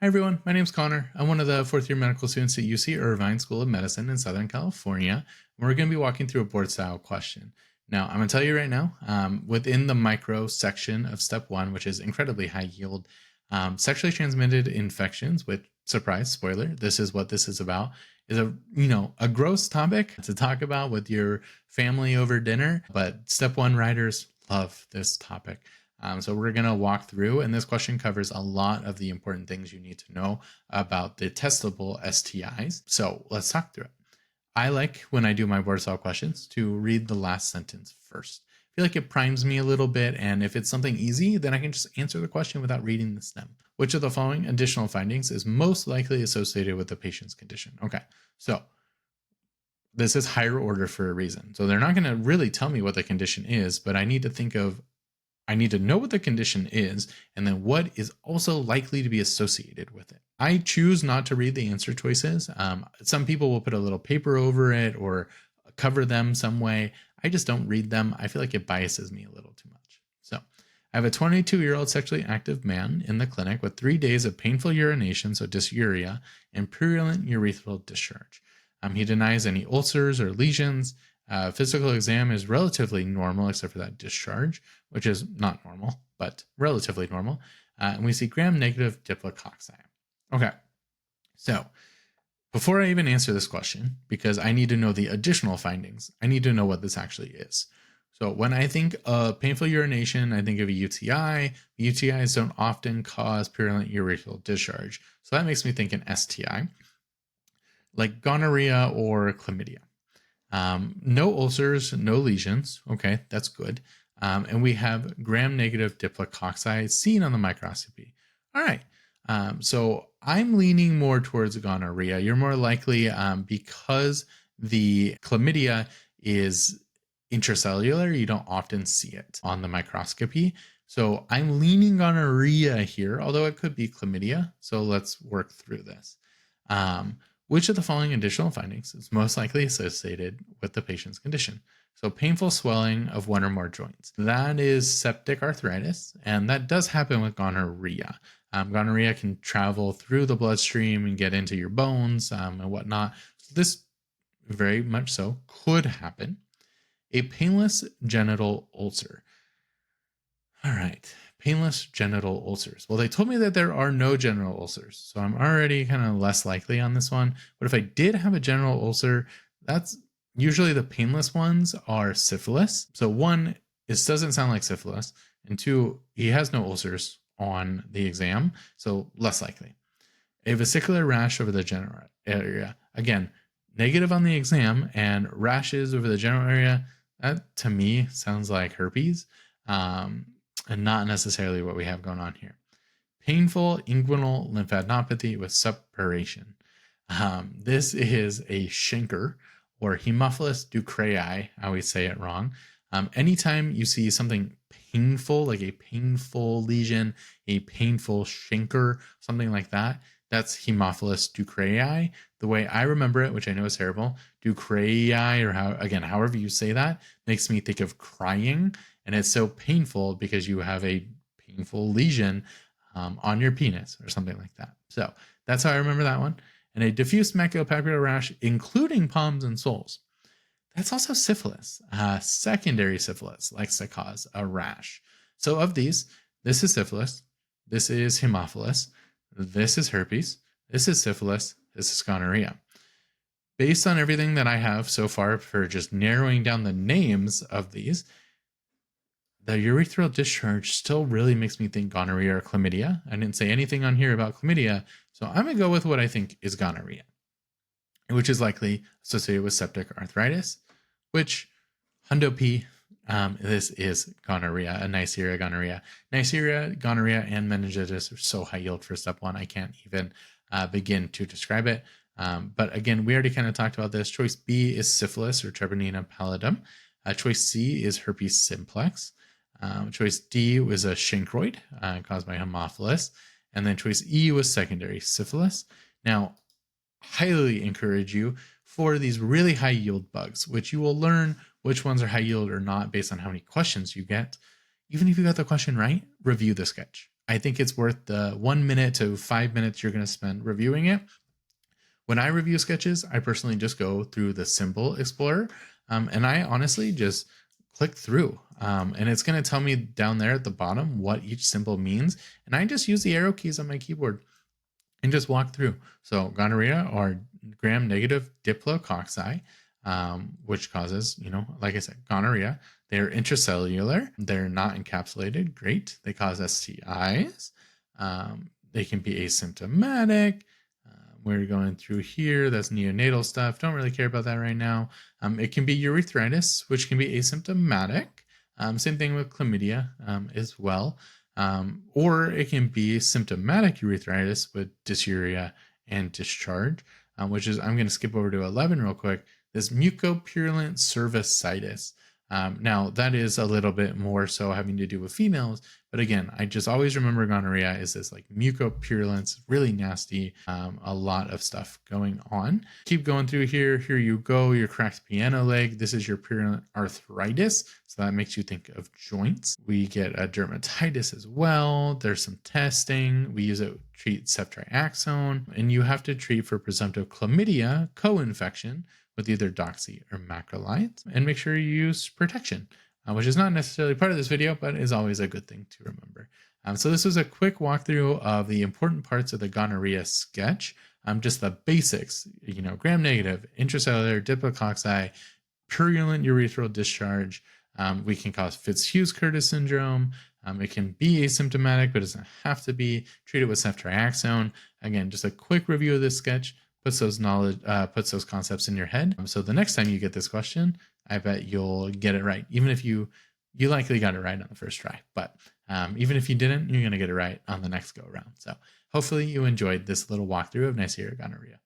Hi everyone, my name is Konnor. I'm one of the fourth year medical students at UC Irvine School of Medicine in Southern California. And we're going to be walking through a board style question. Now, I'm going to tell you right now, within the micro section of step 1, which is incredibly high yield, sexually transmitted infections, which, surprise, spoiler, this is what this is about, is a gross topic to talk about with your family over dinner. But step 1 writers love this topic. So we're going to walk through, and this question covers a lot of the important things you need to know about the testable STIs. So let's talk through it. I like, when I do my board style questions, to read the last sentence first. I feel like it primes me a little bit, and if it's something easy, then I can just answer the question without reading the stem. Which of the following additional findings is most likely associated with the patient's condition? Okay, so this is higher order for a reason. So they're not going to really tell me what the condition is, but I need to know what the condition is, and then what is also likely to be associated with it. I choose not to read the answer choices. Some people will put a little paper over it or cover them some way. I just don't read them. I feel like it biases me a little too much. So I have a 22-year-old sexually active man in the clinic with 3 days of painful urination, so dysuria, and purulent urethral discharge. He denies any ulcers or lesions. Physical exam is relatively normal except for that discharge, which is not normal, but relatively normal. And we see gram-negative diplococci. Okay, so before I even answer this question, because I need to know the additional findings, I need to know what this actually is. So when I think of painful urination, I think of a UTI. UTIs don't often cause purulent urethral discharge. So that makes me think an STI, like gonorrhea or chlamydia. No ulcers, no lesions. Okay, that's good. And we have gram-negative diplococci seen on the microscopy. All right. So I'm leaning more towards gonorrhea. You're more likely, because the chlamydia is intracellular, you don't often see it on the microscopy. So I'm leaning gonorrhea here, although it could be chlamydia. So let's work through this. Which of the following additional findings is most likely associated with the patient's condition? So painful swelling of one or more joints. That is septic arthritis, and that does happen with gonorrhea. Gonorrhea can travel through the bloodstream and get into your bones and whatnot. So this very much so could happen. A painless genital ulcer. All right, painless genital ulcers. Well, they told me that there are no genital ulcers, so I'm already kind of less likely on this one. But if I did have a genital ulcer, that's usually the painless ones are syphilis. So one, this doesn't sound like syphilis, and two, he has no ulcers on the exam, so less likely. A vesicular rash over the genital area. Again, negative on the exam, and rashes over the genital area, that to me sounds like herpes. And not necessarily what we have going on here. Painful inguinal lymphadenopathy with suppuration. This is a chancre or Haemophilus ducreyi. I always say it wrong. Anytime you see something painful, like a painful lesion, a painful chancre, something like that, that's Haemophilus ducreyi. The way I remember it, which I know is terrible, ducreyi, or however you say that, makes me think of crying. And it's so painful because you have a painful lesion on your penis or something like that. So that's how I remember that one. And a diffuse maculopapular rash, including palms and soles. That's also syphilis. Secondary syphilis likes to cause a rash. So of these, this is syphilis, this is Haemophilus, this is herpes, this is syphilis, this is gonorrhea. Based on everything that I have so far for just narrowing down the names of these, the urethral discharge still really makes me think gonorrhea or chlamydia. I didn't say anything on here about chlamydia, so I'm going to go with what I think is gonorrhea, which is likely associated with septic arthritis, which, hundo P, this is gonorrhea, a Neisseria gonorrhea. Neisseria, gonorrhea, and meningitis are so high yield for step 1, I can't even begin to describe it. But again, we already kind of talked about this. Choice B is syphilis or Treponema pallidum. Choice C is herpes simplex. Choice D was a chancroid caused by Haemophilus. And then choice E was secondary syphilis. Now, highly encourage you for these really high yield bugs, which you will learn which ones are high yield or not based on how many questions you get. Even if you got the question right, review the sketch. I think it's worth the 1 minute to 5 minutes you're going to spend reviewing it. When I review sketches, I personally just go through the symbol explorer, and I honestly just click through, and it's going to tell me down there at the bottom what each symbol means, and I just use the arrow keys on my keyboard and just walk through. So gonorrhea or gram-negative diplococci, which causes, like I said, gonorrhea. They're intracellular. They're not encapsulated. Great. They cause STIs. They can be asymptomatic. We're going through here. That's neonatal stuff. Don't really care about that right now. It can be urethritis, which can be asymptomatic. Same thing with chlamydia as well. Or it can be symptomatic urethritis with dysuria and discharge, which is, I'm going to skip over to 11 real quick, this mucopurulent cervicitis. Now, that is a little bit more so having to do with females, but again, I just always remember gonorrhea is this like mucopurulence, really nasty, a lot of stuff going on. Keep going through here. Here you go, your cracked piano leg. This is your purulent arthritis, so that makes you think of joints. We get a dermatitis as well. There's some testing. We use it to treat ceftriaxone, and you have to treat for presumptive chlamydia co-infection with either doxy or macrolides, and make sure you use protection, which is not necessarily part of this video, but is always a good thing to remember. So this was a quick walkthrough of the important parts of the gonorrhea sketch, just the basics, gram-negative, intracellular, diplococci, purulent urethral discharge. We can cause Fitzhugh-Curtis syndrome. It can be asymptomatic, but it doesn't have to be. Treated with ceftriaxone. Again, just a quick review of this sketch. Puts those concepts in your head. So the next time you get this question, I bet you'll get it right. Even if you likely got it right on the first try, but even if you didn't, you're going to get it right on the next go around. So hopefully you enjoyed this little walkthrough of Neisseria gonorrhea.